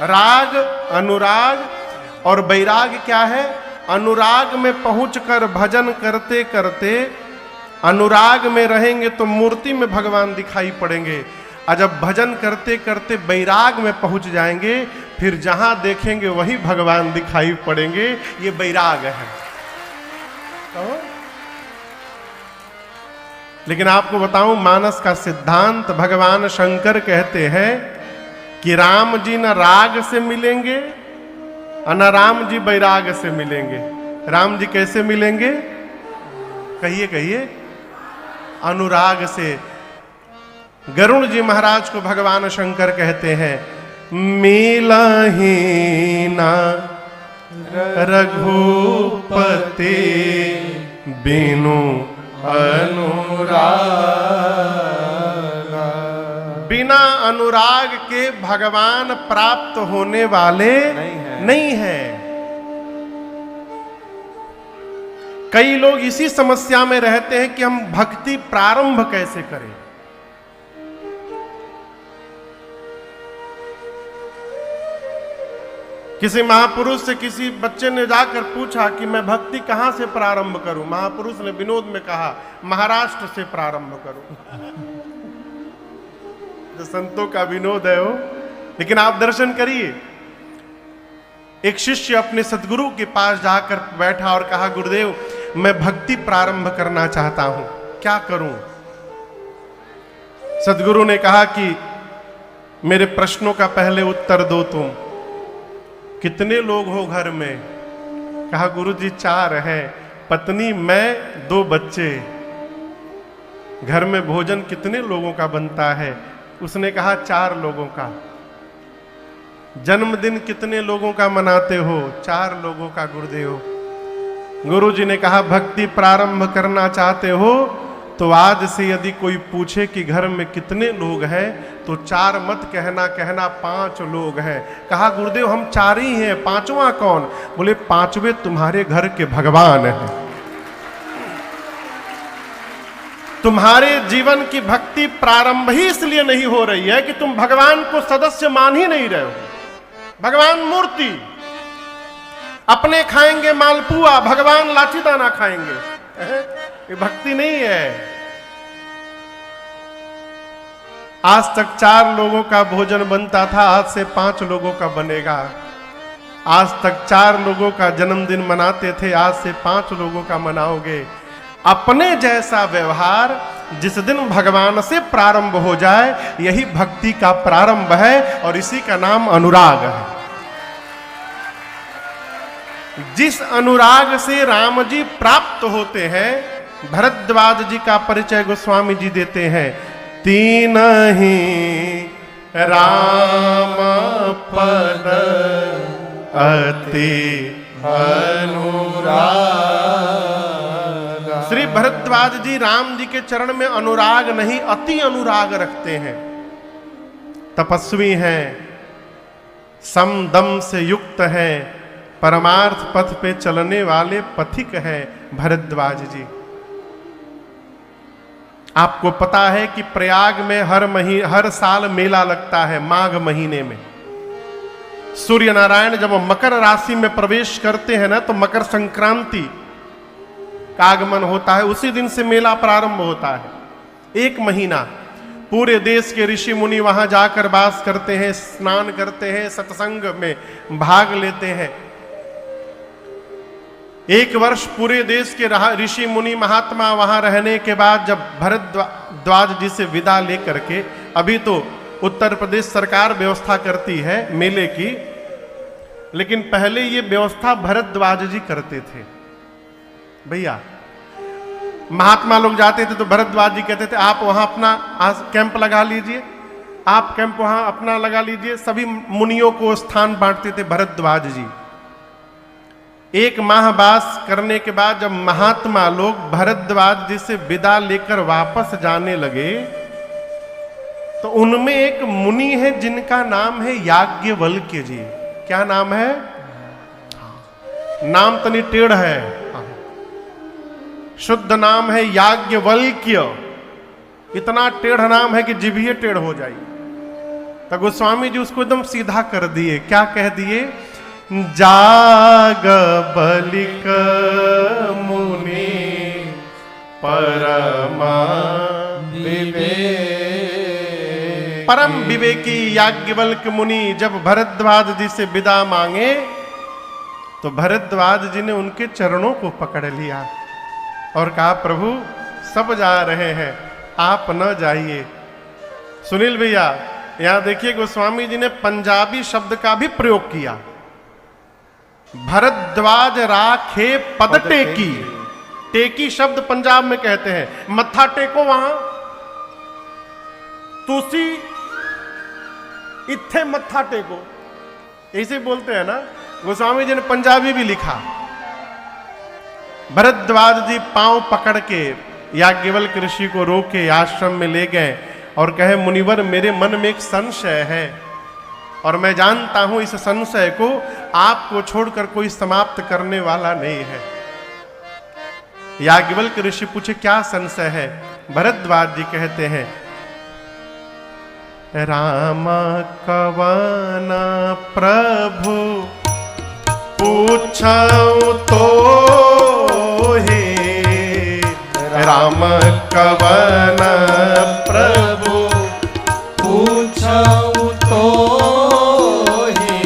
राग, अनुराग और वैराग क्या है? अनुराग में पहुंचकर भजन करते करते अनुराग में रहेंगे तो मूर्ति में भगवान दिखाई पड़ेंगे, और जब भजन करते करते वैराग में पहुंच जाएंगे फिर जहां देखेंगे वही भगवान दिखाई पड़ेंगे। ये वैराग है। तो लेकिन आपको बताऊं, मानस का सिद्धांत भगवान शंकर कहते हैं कि राम जी न राग से मिलेंगे और न राम जी वैराग से मिलेंगे। राम जी कैसे मिलेंगे? कहिए कहिए। अनुराग से। गरुड़ जी महाराज को भगवान शंकर कहते हैं, मिलहि ना रघुपति बिनु अनुराग। बिना अनुराग के भगवान प्राप्त होने वाले नहीं है। कई लोग इसी समस्या में रहते हैं कि हम भक्ति प्रारंभ कैसे करें। किसी महापुरुष से किसी बच्चे ने जाकर पूछा कि मैं भक्ति कहां से प्रारंभ करूं। महापुरुष ने विनोद में कहा, महाराष्ट्र से प्रारंभ करूं। जो संतों का विनोद है वो। लेकिन आप दर्शन करिए, एक शिष्य अपने सदगुरु के पास जाकर बैठा और कहा, गुरुदेव मैं भक्ति प्रारंभ करना चाहता हूं, क्या करूं? सदगुरु ने कहा कि मेरे प्रश्नों का पहले उत्तर दो तुम। कितने लोग हो घर में? कहा गुरुजी 4 हैं, पत्नी, मैं, 2 बच्चे। घर में भोजन कितने लोगों का बनता है? उसने कहा 4 लोगों का। जन्मदिन कितने लोगों का मनाते हो? 4 लोगों का गुरुदेव। गुरुजी ने कहा भक्ति प्रारंभ करना चाहते हो तो आज से यदि कोई पूछे कि घर में कितने लोग हैं तो 4 मत कहना, कहना 5 लोग हैं। कहा गुरुदेव हम 4 ही हैं, 5वां कौन? बोले 5वें तुम्हारे घर के भगवान हैं। तुम्हारे जीवन की भक्ति प्रारंभ ही इसलिए नहीं हो रही है कि तुम भगवान को सदस्य मान ही नहीं रहे हो। भगवान मूर्ति, अपने खाएंगे मालपुआ, भगवान लाची दाना खाएंगे। ये भक्ति नहीं है। आज तक 4 लोगों का भोजन बनता था, आज से 5 लोगों का बनेगा। आज तक 4 लोगों का जन्मदिन मनाते थे, आज से 5 लोगों का मनाओगे। अपने जैसा व्यवहार जिस दिन भगवान से प्रारंभ हो जाए यही भक्ति का प्रारंभ है और इसी का नाम अनुराग है। जिस अनुराग से राम जी प्राप्त होते हैं, भरद्वाज जी का परिचय गोस्वामी जी देते हैं, 3 ही राम पद अति अनुराग। श्री भरद्वाज जी राम जी के चरण में अनुराग नहीं, अति अनुराग रखते हैं। तपस्वी हैं, समदम से युक्त हैं, परमार्थ पथ पे चलने वाले पथिक हैं भरद्वाज जी। आपको पता है कि प्रयाग में हर साल मेला लगता है माघ महीने में। सूर्य नारायण जब मकर राशि में प्रवेश करते हैं ना तो मकर संक्रांति का आगमन होता है, उसी दिन से मेला प्रारंभ होता है। 1 महीना पूरे देश के ऋषि मुनि वहां जाकर वास करते हैं, स्नान करते हैं, सत्संग में भाग लेते हैं। 1 वर्ष पूरे देश के ऋषि मुनि महात्मा वहां रहने के बाद जब भरद्वाज जी से विदा लेकर के, अभी तो उत्तर प्रदेश सरकार व्यवस्था करती है मेले की, लेकिन पहले ये व्यवस्था भरद्वाज जी करते थे। भैया महात्मा लोग जाते थे तो भरद्वाज जी कहते थे आप वहां अपना कैंप लगा लीजिए, आप कैंप वहां अपना लगा लीजिए। सभी मुनियों को स्थान बांटते थे भरद्वाज जी। 1 माह वास करने के बाद जब महात्मा लोग भरद्वाज जी से विदा लेकर वापस जाने लगे तो उनमें एक मुनि है जिनका नाम है याज्ञवल्क्य जी। क्या नाम है? नाम तनी टेढ़ है, शुद्ध नाम है याज्ञवल्क्य। इतना टेढ़ नाम है कि जिभे टेढ़ हो जाए। तो गोस्वामी जी उसको एकदम सीधा कर दिए। क्या कह दिए? जाग बलिक मुनि परमा परम विवेकी याज्ञवल्क मुनि जब भरद्वाज जी से विदा मांगे तो भरद्वाज जी ने उनके चरणों को पकड़ लिया और कहा, प्रभु सब जा रहे हैं, आप न जाइए। सुनील भैया यहां देखिए, गोस्वामी जी ने पंजाबी शब्द का भी प्रयोग किया। भरद्वाज राखे पद टेकी। टेकी शब्द पंजाब में कहते हैं, मत्था टेको वहां, तुसी इत्थे मत्था टेको, ऐसे बोलते हैं ना। गोस्वामी जी ने पंजाबी भी लिखा। भरद्वाज जी पांव पकड़ के याज्ञवल्क ऋषि को रोके आश्रम में ले गए और कहे, मुनिवर मेरे मन में एक संशय है और मैं जानता हूं इस संशय को आपको छोड़कर कोई समाप्त करने वाला नहीं है। याज्ञवल्क ऋषि पूछे, क्या संशय है? भरद्वाज जी कहते हैं, राम कवन प्रभु पूछऊं तो हे, राम कवन प्रभु पूछऊं तो हे,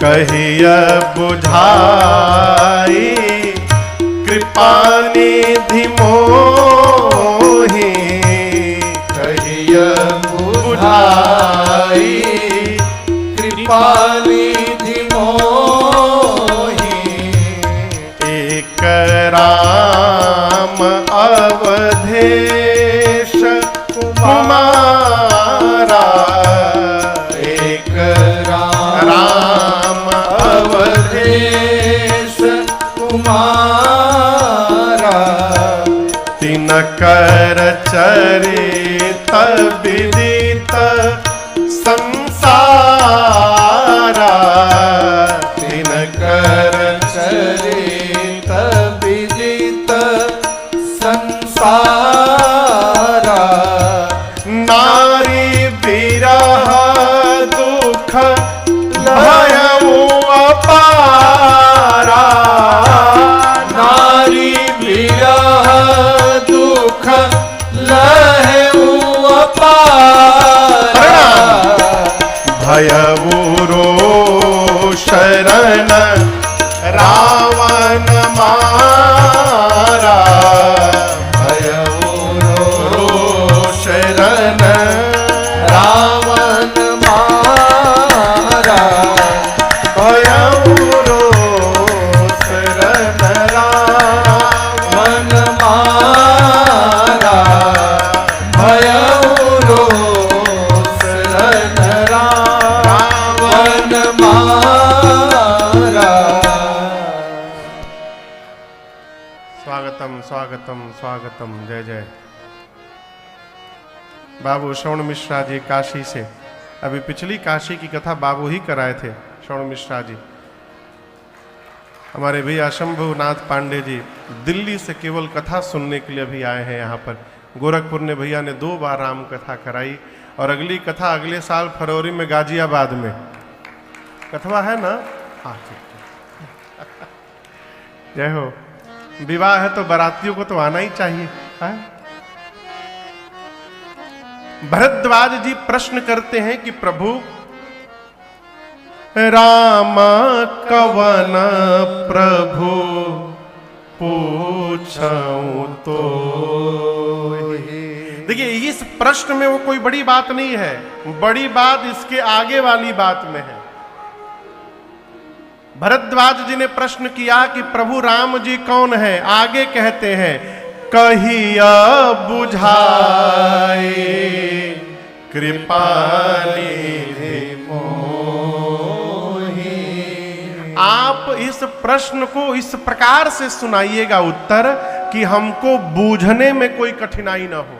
कहिया बुझाई कृपा निधि मोहि, कहिया बुझाई कृपा निधि मोहि, एक राम अवधेश कुमारा, एक राम अवधेश कुमारा, तिनकर चरित विदित संसारा, तिनकर चरित विदित संसारा, नारी विरह दुख भयउ अपारा, नारी विरह दुख लहउ अपारा, भयउ रो शरण रावण मारा, भयउ रो शरण रावण मारा, भयउ रो शरण रावण मारा, भयउ रो शरण रावण मारा। स्वागतम स्वागतम स्वागतम, जय जय। बाबू श्रवण मिश्रा जी काशी से, अभी पिछली काशी की कथा बाबू ही कराए थे। श्रवण मिश्रा जी, हमारे भैया शंभुनाथ पांडे जी दिल्ली से केवल कथा सुनने के लिए अभी आए हैं यहाँ पर। गोरखपुर ने भैया ने 2 बार राम कथा कराई और अगली कथा अगले साल फरवरी में गाजियाबाद में कथवा है ना। हाँ ठीक है। जय हो। विवाह है तो बारातियों को तो आना ही चाहिए है? भरद्वाज जी प्रश्न करते हैं कि प्रभु राम कवन प्रभु पूछऊं तो। देखिए इस प्रश्न में वो कोई बड़ी बात नहीं है, बड़ी बात इसके आगे वाली बात में है। भरद्वाज जी ने प्रश्न किया कि प्रभु राम जी कौन है? आगे कहते हैं, कहिया बुझाए कृपा निधि मोहि। आप इस प्रश्न को इस प्रकार से सुनाइएगा उत्तर कि हमको बूझने में कोई कठिनाई ना हो।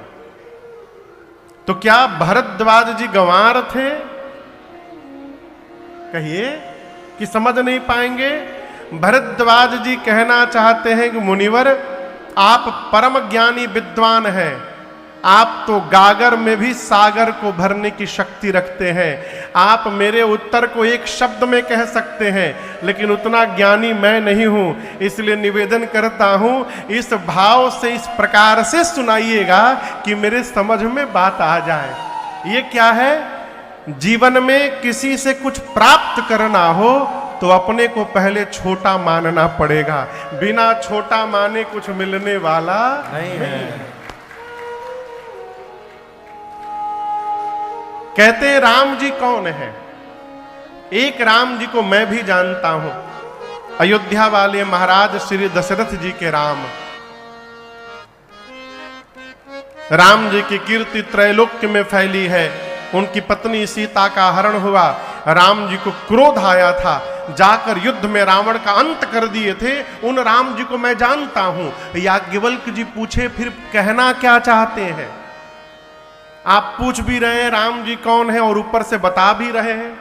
तो क्या भरद्वाज जी गंवार थे? कहिए कि समझ नहीं पाएंगे। भरद्वाज जी कहना चाहते हैं कि मुनिवर आप परम ज्ञानी विद्वान हैं, आप तो गागर में भी सागर को भरने की शक्ति रखते हैं। आप मेरे उत्तर को एक शब्द में कह सकते हैं, लेकिन उतना ज्ञानी मैं नहीं हूं। इसलिए निवेदन करता हूं, इस भाव से इस प्रकार से सुनाइएगा कि मेरे समझ में बात आ जाए। ये क्या है? जीवन में किसी से कुछ प्राप्त करना हो तो अपने को पहले छोटा मानना पड़ेगा। बिना छोटा माने कुछ मिलने वाला नहीं है। कहते हैं राम जी कौन है? एक राम जी को मैं भी जानता हूं, अयोध्या वाले महाराज श्री दशरथ जी के राम। राम जी की कीर्ति त्रैलोक्य में फैली है। उनकी पत्नी सीता का हरण हुआ, राम जी को क्रोध आया था, जाकर युद्ध में रावण का अंत कर दिए थे। उन राम जी को मैं जानता हूं। याज्ञवल्क जी पूछे फिर कहना क्या चाहते हैं? आप पूछ भी रहे हैं राम जी कौन है और ऊपर से बता भी रहे हैं।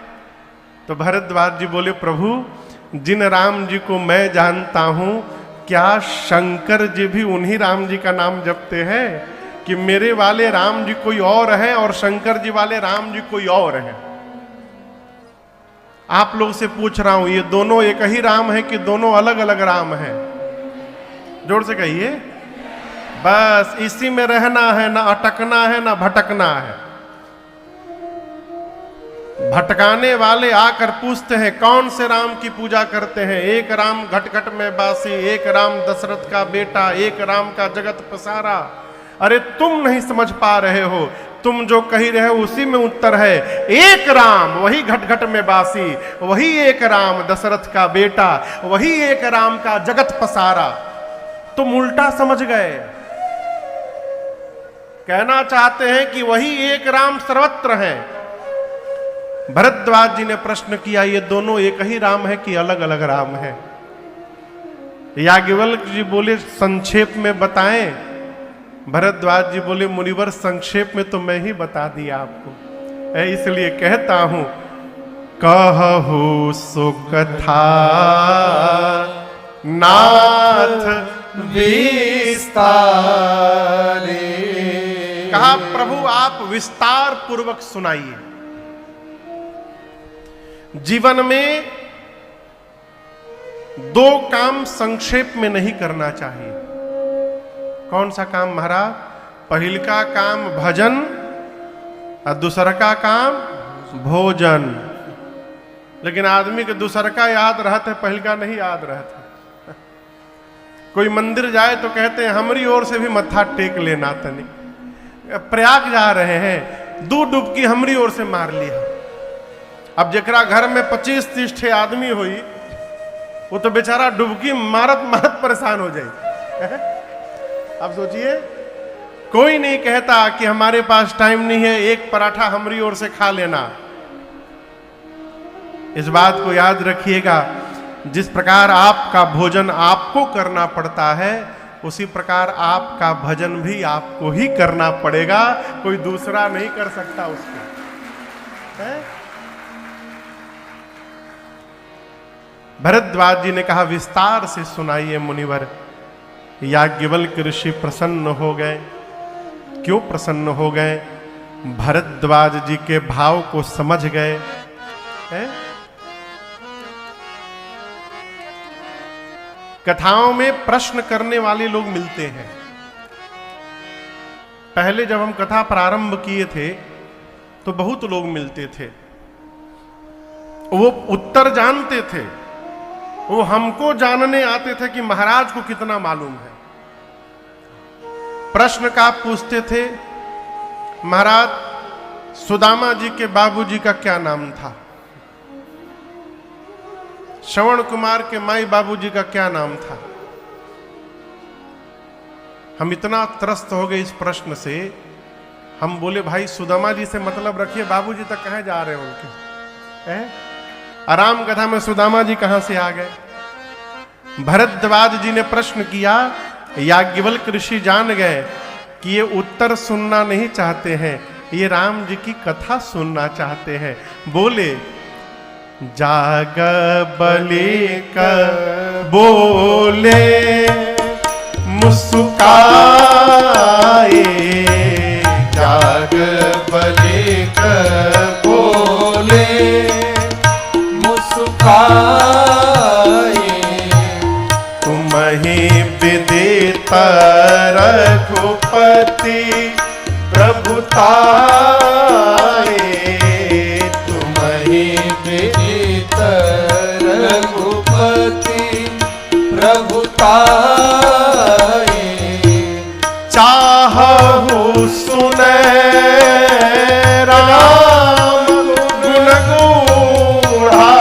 तो भरद्वाज जी बोले, प्रभु जिन राम जी को मैं जानता हूं, क्या शंकर जी भी उन्हीं राम जी का नाम जपते हैं कि मेरे वाले राम जी कोई और हैं और शंकर जी वाले राम जी कोई और हैं? आप लोग से पूछ रहा हूं, ये दोनों एक ही राम है कि दोनों अलग अलग राम हैं? जोर से कहिए। बस इसी में रहना है, ना अटकना है ना भटकना है। भटकाने वाले आकर पूछते हैं कौन से राम की पूजा करते हैं? एक राम घट घट में बासी, एक राम दशरथ का बेटा, एक राम का जगत पसारा। अरे तुम नहीं समझ पा रहे हो, तुम जो कही रहे हो उसी में उत्तर है। एक राम वही घट घट में बासी, वही एक राम दशरथ का बेटा, वही एक राम का जगत पसारा। तुम उल्टा समझ गए। कहना चाहते हैं कि वही एक राम सर्वत्र है। भरद्वाज जी ने प्रश्न किया, ये दोनों एक ही राम है कि अलग अलग राम है? याज्ञवल्क जी बोले संक्षेप में बताएं। भरद्वाज जी बोले, मुनिवर संक्षेप में तो मैं ही बता दिया आपको, इसलिए कहता हूं, कहु सो कथा नाथ विस्तारे। कहा प्रभु आप विस्तार पूर्वक सुनाइए। जीवन में दो काम संक्षेप में नहीं करना चाहिए। कौन सा काम महाराज? पहल का काम भजन और दूसरा का काम भोजन। लेकिन आदमी के दूसरा का याद रहता है, पहल का नहीं याद रहता। कोई मंदिर जाए तो कहते हैं हमारी ओर से भी मत्था टेक लेना तनी। प्रयाग जा रहे हैं, दो डुबकी हमारी ओर से मार लिया। अब जकरा घर में 25-30 आदमी हुई, वो तो बेचारा डुबकी मारत मारत परेशान हो जाए। अब सोचिए, कोई नहीं कहता कि हमारे पास टाइम नहीं है, एक पराठा हमारी ओर से खा लेना। इस बात को याद रखिएगा, जिस प्रकार आपका भोजन आपको करना पड़ता है, उसी प्रकार आपका भजन भी आपको ही करना पड़ेगा। कोई दूसरा नहीं कर सकता उसको। है? भरद्वाज जी ने कहा विस्तार से सुनाइए मुनिवर। याज्ञवल्क ऋषि प्रसन्न हो गए। क्यों प्रसन्न हो गए? भरद्वाज जी के भाव को समझ गए। कथाओं में प्रश्न करने वाले लोग मिलते हैं। पहले जब हम कथा प्रारंभ किए थे तो बहुत लोग मिलते थे, वो उत्तर जानते थे, वो हमको जानने आते थे कि महाराज को कितना मालूम है। प्रश्न का पूछते थे, महाराज सुदामा जी के बाबूजी का क्या नाम था? श्रवण कुमार के माई बाबूजी का क्या नाम था? हम इतना त्रस्त हो गए इस प्रश्न से, हम बोले भाई सुदामा जी से मतलब रखिए, बाबूजी तक कहाँ जा रहे हैं उनके? आराम कथा में सुदामा जी कहां से आ गए? भरद्वाज जी ने प्रश्न किया, याज्ञवल्क ऋषि जान गए कि ये उत्तर सुनना नहीं चाहते हैं, ये राम जी की कथा सुनना चाहते हैं। बोले जाग बलि का बोले मुस्काए, त्याग बलिक बोले मुस्काए। तुम ही विदित रघुपति प्रभुताए। तुम ही विदित रघुपति प्रभुताए। चाहु सुने राम गुण गूढ़ा।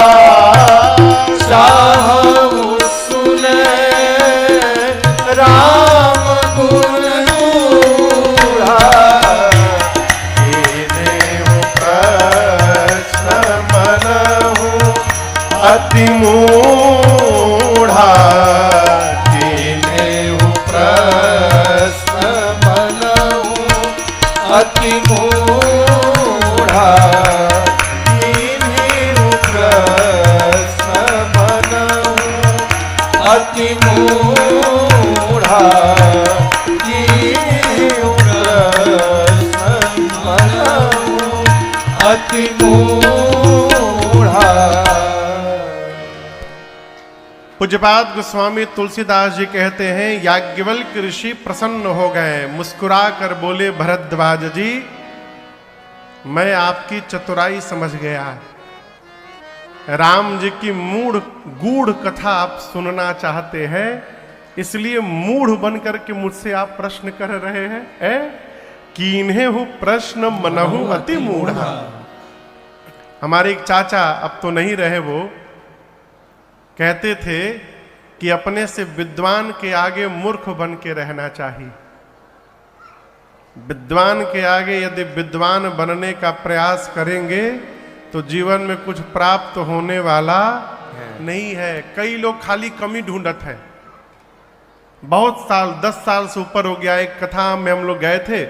चाहु सुने राम गुण गूढ़ा। कीन्हु प्रश्न मनहु अति मूढ़ा। कीन्हु प्रश्न मनहु अति मूढ़ा। कीन्हु प्रश्न मनहु अति मूढ़ा। कीन्हु प्रश्न मनहु अति मूढ़ा। पूज्यपाद गोस्वामी तुलसीदास जी कहते हैं, याज्ञवल्क्य ऋषि प्रसन्न हो गए, मुस्कुरा कर बोले, भरद्वाज जी मैं आपकी चतुराई समझ गया। राम जी की गूढ़ कथा आप सुनना चाहते हैं, इसलिए मूढ़ बनकर के मुझसे आप प्रश्न कर रहे हैं। कीन्हु प्रश्न मनहु अति मूढ़ा। हमारे एक चाचा, अब तो नहीं रहे, वो कहते थे कि अपने से विद्वान के आगे मूर्ख बन के रहना चाहिए। विद्वान के आगे यदि विद्वान बनने का प्रयास करेंगे तो जीवन में कुछ प्राप्त होने वाला नहीं है। कई लोग खाली कमी ढूंढत हैं। बहुत साल, 10 साल से ऊपर हो गया, एक कथा में हम लोग गए थे।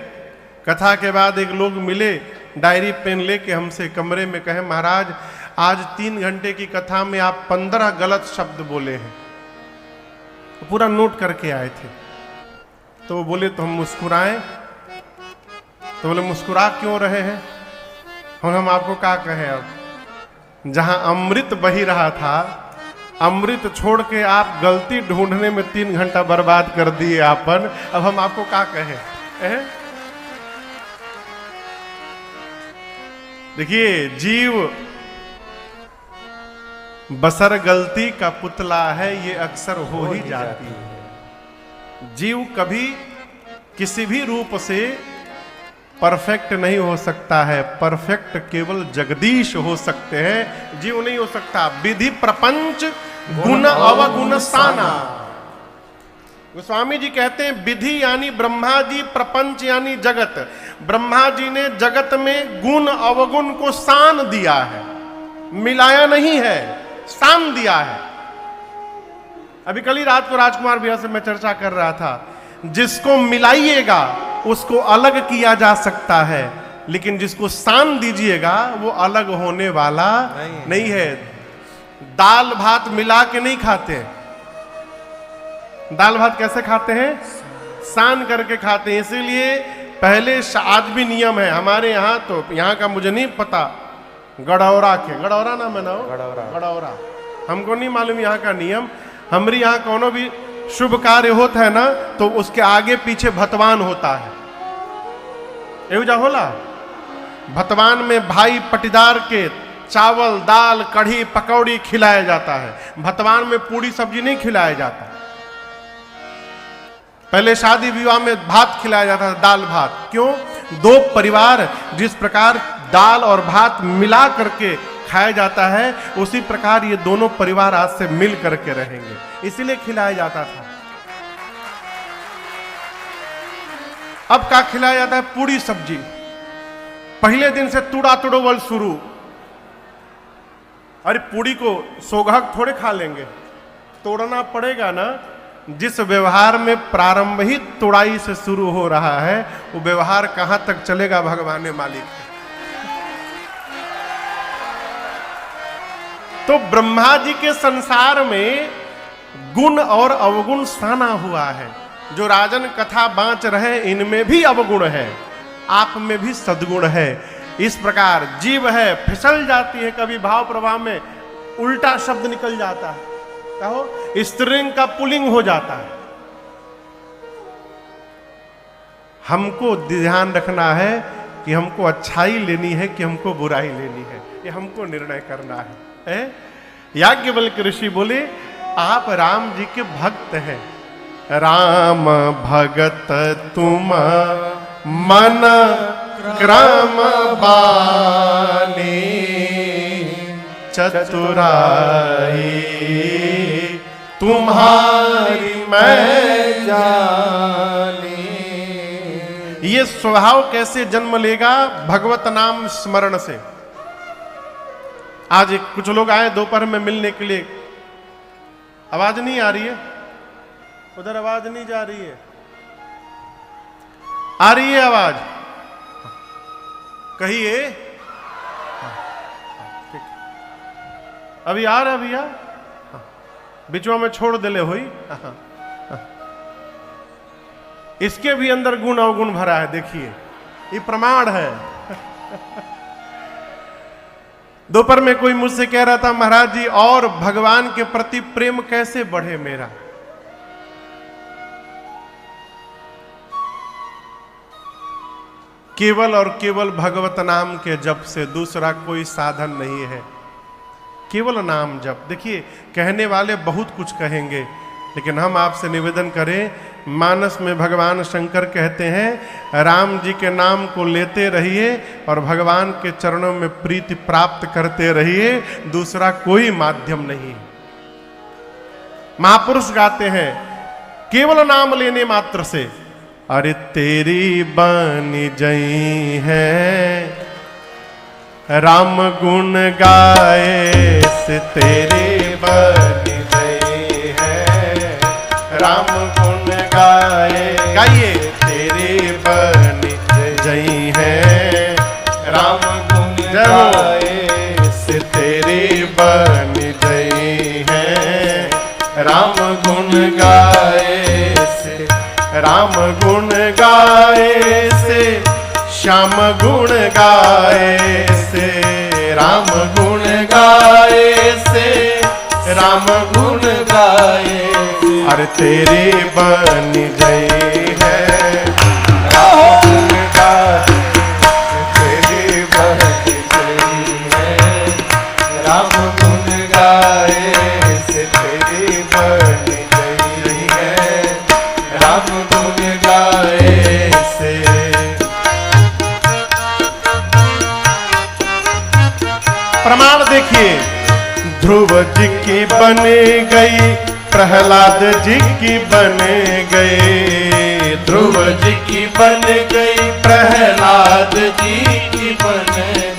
कथा के बाद एक लोग मिले, डायरी पेन लेके हमसे कमरे में, कहे महाराज आज 3 घंटे की कथा में आप 15 गलत शब्द बोले हैं। तो पूरा नोट करके आए थे। तो वो बोले तो हम मुस्कुराएं। तो बोले मुस्कुरा क्यों रहे हैं? और हम आपको क्या कहें, अब जहां अमृत बही रहा था, अमृत छोड़ के आप गलती ढूंढने में 3 घंटा बर्बाद कर दिए आपन। अब हम आपको क्या कहें? देखिए, जीव बसर गलती का पुतला है, ये अक्सर हो ही जाती है। जीव कभी किसी भी रूप से परफेक्ट नहीं हो सकता है। परफेक्ट केवल जगदीश हो सकते हैं, जीव नहीं हो सकता। विधि प्रपंच गुण अवगुण साना। गोस्वामी जी कहते हैं विधि यानी ब्रह्मा जी, प्रपंच यानी जगत। ब्रह्मा जी ने जगत में गुण अवगुण को सान दिया है, मिलाया नहीं है, सान दिया है। अभी कल ही रात को राजकुमार भैया से मैं चर्चा कर रहा था, जिसको मिलाइएगा उसको अलग किया जा सकता है, लेकिन जिसको सान दीजिएगा वो अलग होने वाला नहीं है। दाल भात मिला के नहीं खाते। दाल भात कैसे खाते हैं? सान करके खाते हैं। इसीलिए पहले आज भी नियम है हमारे यहाँ, तो यहाँ का मुझे नहीं पता, गड़ौरा के, गड़ौरा नाम है ना, गड़ौरा हमको नहीं मालूम यहाँ का नियम। हमारे यहाँ कोनो भी शुभ कार्य होता है ना, तो उसके आगे पीछे भतवान होता है। एवजा होला भतवान में भाई पटीदार के चावल दाल कढ़ी पकौड़ी खिलाया जाता है। भतवान में पूरी सब्जी नहीं खिलाया जाता। पहले शादी विवाह में भात खिलाया जाता था, दाल भात। क्यों? दो परिवार जिस प्रकार दाल और भात मिला करके खाया जाता है, उसी प्रकार ये दोनों परिवार आज से मिल करके रहेंगे, इसीलिए खिलाया जाता था। अब क्या खिलाया जाता है? पूरी सब्जी। पहले दिन से तुड़ा तुड़ोवल शुरू। अरे पूरी को सोगहक थोड़े खा लेंगे, तोड़ना पड़ेगा ना। जिस व्यवहार में प्रारंभ ही तोड़ाई से शुरू हो रहा है, वो व्यवहार कहां तक चलेगा भगवान मालिक है। तो ब्रह्मा जी के संसार में गुण और अवगुण साना हुआ है। जो राजन कथा बांच रहे, इनमें भी अवगुण है। आप में भी सद्गुण है। इस प्रकार जीव है फिसल जाती है, कभी भाव प्रभाव में उल्टा शब्द निकल जाता है, कहो स्त्रीलिंग का पुल्लिंग हो जाता है। हमको ध्यान रखना है कि हमको अच्छाई लेनी है कि हमको बुराई लेनी है, ये हमको निर्णय करना है। याज्ञवल्क्य ऋषि बोले आप राम जी के भक्त हैं। राम भगत तुम मन क्रम बानी, चतुराई तुम्हारी मैं जानी। ये स्वभाव कैसे जन्म लेगा? भगवत नाम स्मरण से। आज कुछ लोग आए दोपहर में मिलने के लिए, आवाज नहीं आ रही है, उधर आवाज नहीं जा रही है, आ रही है आवाज? कहिए। ठीक, अभी आ रहा है भैया, बिचवा में छोड़ दिले हुई। इसके भी अंदर गुण अवगुण भरा है, देखिए ये प्रमाण है। दोपहर में कोई मुझसे कह रहा था महाराज जी और भगवान के प्रति प्रेम कैसे बढ़े मेरा? केवल और केवल भगवत नाम के जप से, दूसरा कोई साधन नहीं है, केवल नाम जप। देखिए कहने वाले बहुत कुछ कहेंगे, लेकिन हम आपसे निवेदन करें, मानस में भगवान शंकर कहते हैं राम जी के नाम को लेते रहिए और भगवान के चरणों में प्रीति प्राप्त करते रहिए, दूसरा कोई माध्यम नहीं। महापुरुष गाते हैं केवल नाम लेने मात्र से, अरे तेरी बानी जई है राम गुण गाए से, तेरी बानी जई है राम गुण गाए, गाइए तेरी बानी जई है राम गुण गाए से, तेरी बानी जई है राम गुण गाए से, राम गुण गाए से, श्याम गुण गाए से, राम गुण गाए से, राम गुण गाए, अरे तेरी बनी जई है राम गुण गाए, तेरी बनी जई है राम गुण गाए से, तेरी बनी जई है राम गुण गाए से। प्रमाण देखिए, ध्रुव जी की बन गई, प्रहलाद जी की बन गई, ध्रुव जी की बन गई, प्रहलाद जी की बन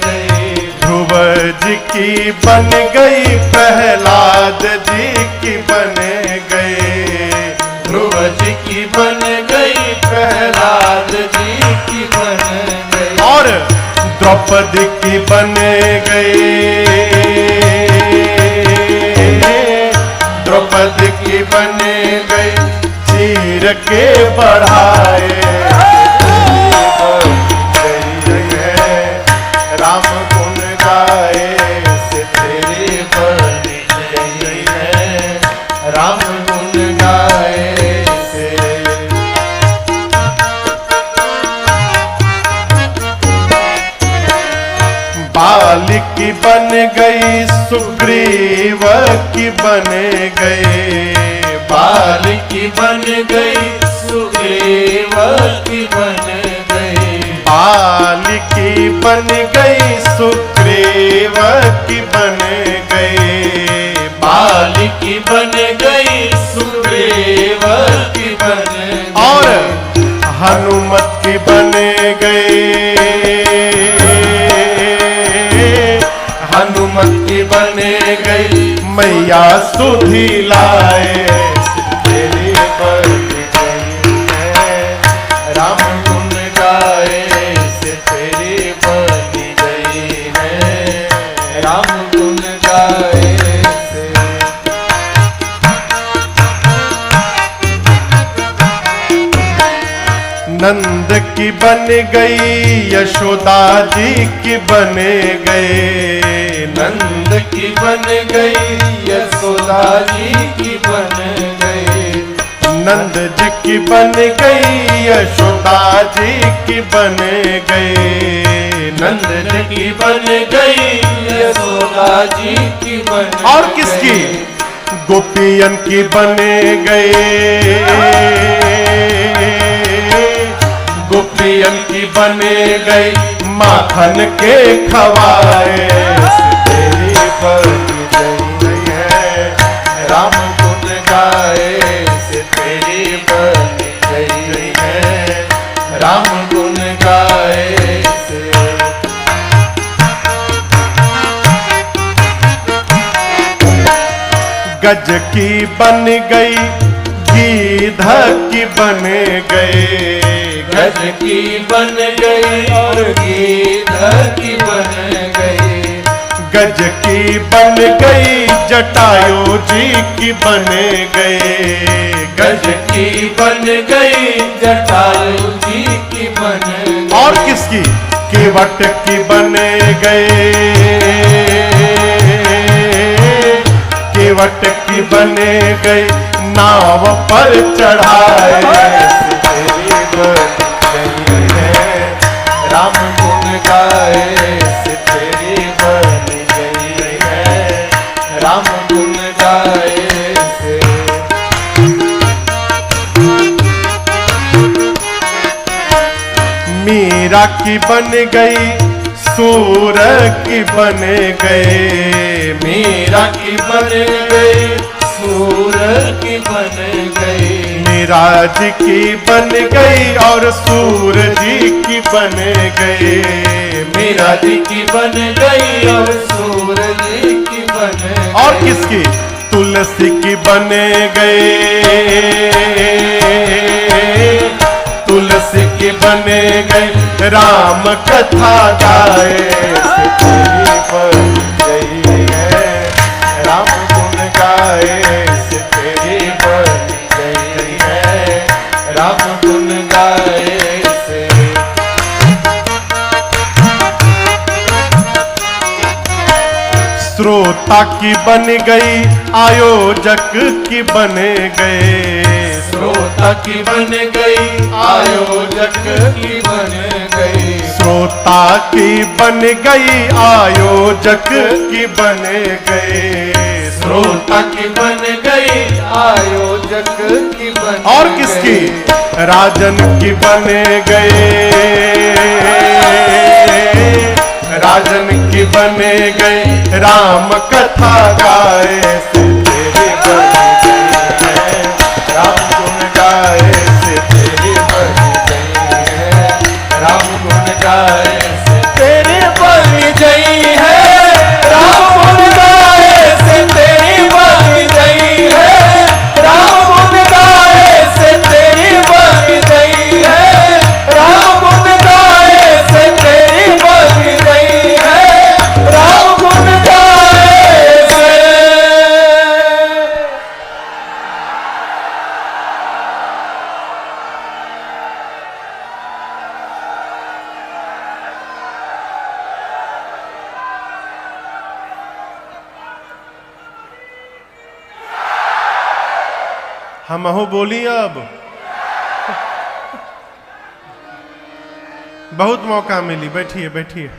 गई, ध्रुव जी की बन गई, प्रहलाद जी की बन गई, ध्रुव जी की बन गई, प्रहलाद जी की बन गई, और द्रौपदी की बन गई, द्रौपदी की बन गई, चीर के बढ़ाए राम गुण गाए से, तेरी बनी गई है राम गुण गाए से। बाल की बन गई, सुग्रीव की बन गई, बाल की बन गई, सुग्रीव की बन गई, बाल की बन गई, सुग्रीव की बन गई, बाल की बन गई, सुग्रीव की बन गई, और हनुमत की बन गई, हनुमत की बन गई, मैया सुधी लाए तेरी बनी गई है राम गुण गाए से, तेरी बनी गई है राम गुण गाए से। नंद नंद की बन गई यशोदा जी की बने गए, नंद की बन गई यशोदा जी की बन गई, नंद जी की बन गई यशोदा जी की बने गए, नंद जी की बन गई यशोदा जी की बन और किसकी? गोपियन की बने गए, गोपियन की बने गई माखन के खवाए, तेरी बन गई है राम गुण गाए से तेरी बन गई है राम गुण गाए से। गज की बन गई गीध की बने गए, गज की बन गई और गीध की बन गई, गज की बन गई जटायु जी की बने गए, गज की बन गई जटायु जी की बन गई, और किसकी? केवट की बने गए, केवट की बने गई नाव पर चढ़ाए, तेरी बन गई है राम गुण गाए से तेरी बन गई है राम गुण गाए से। मीरा की बन गई सूर की बने गए, मीरा की बन गई सूर की बन गई, मीरा जी की बन गई और सूर जी की बने गए, मीरा जी की बन गई और सूर जी की बन गई, और किसकी? तुलसी की बने गए, तुलसी की बने गए राम कथा गाए, तेरी बन गई है राम गुण गाए से तेरी बन गई है राम गुण गाए से। श्रोता की बन गई आयोजक की बने गए, श्रोता की बन गई आयोजक की बन गई, श्रोता की बन गई आयोजक की बने गए, श्रोता की बन गई आयोजक की बन और किसकी? राजन की बने गए, राजन की बने गए राम कथा गाए से तेरी बन गई है राम गुण गाए से तेरी बन गई है राम गुण गाए से तेरी बन गई है राम गुण गाए से तेरी बन गई है राम गुण गाए से तेरी बन गई है राम गुण गाए से तेरी बन गई है राम गुण गाए से। हम हो बोली अब बहुत मौका मिली, बैठिए बैठिए।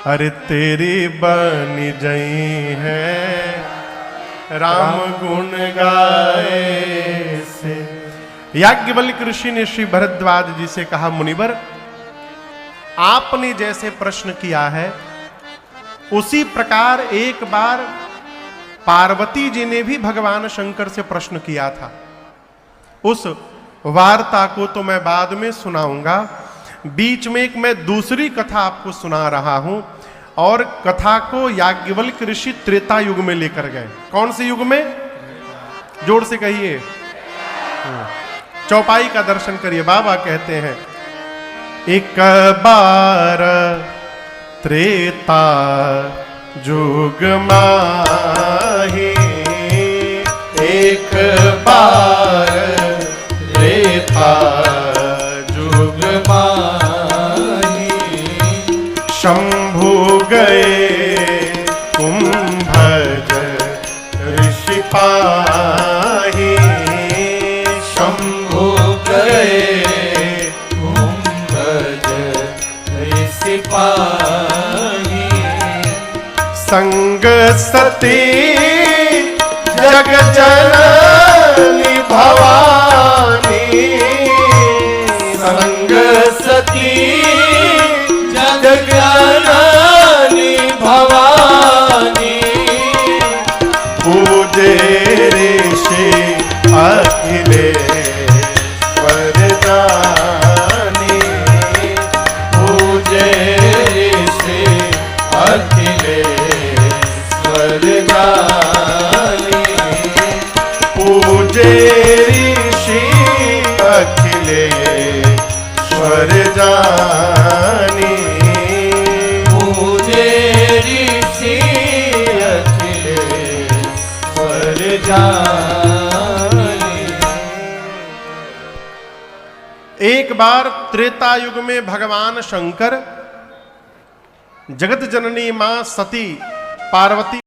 अरे तेरी बनी जई है राम गुण गाए से। याज्ञवल्क्य ऋषि ने श्री भरद्वाज जी से कहा, मुनिवर आपने जैसे प्रश्न किया है उसी प्रकार एक बार पार्वती जी ने भी भगवान शंकर से प्रश्न किया था। उस वार्ता को तो मैं बाद में सुनाऊंगा, बीच में एक मैं दूसरी कथा आपको सुना रहा हूं। और कथा को याज्ञवल्क्य ऋषि त्रेता युग में लेकर गए। कौन से युग में? जोर से कहिए। चौपाई का दर्शन करिए। बाबा कहते हैं, एक बार त्रेता जुग माही, एक बार त्रेता संग सती जग जननी भवानी, संग सती जग जननी भवानी, पूजे ऋषि अखिलेश्वर दानी, पूजे ऋषि अखिलेश्वर दानी, पूजे ऋषि अखिलेश्वर दानी, पूजे ऋषि अखिलेश्वर दानी। एक बार त्रेता युग में भगवान शंकर जगत जननी मां सती पार्वती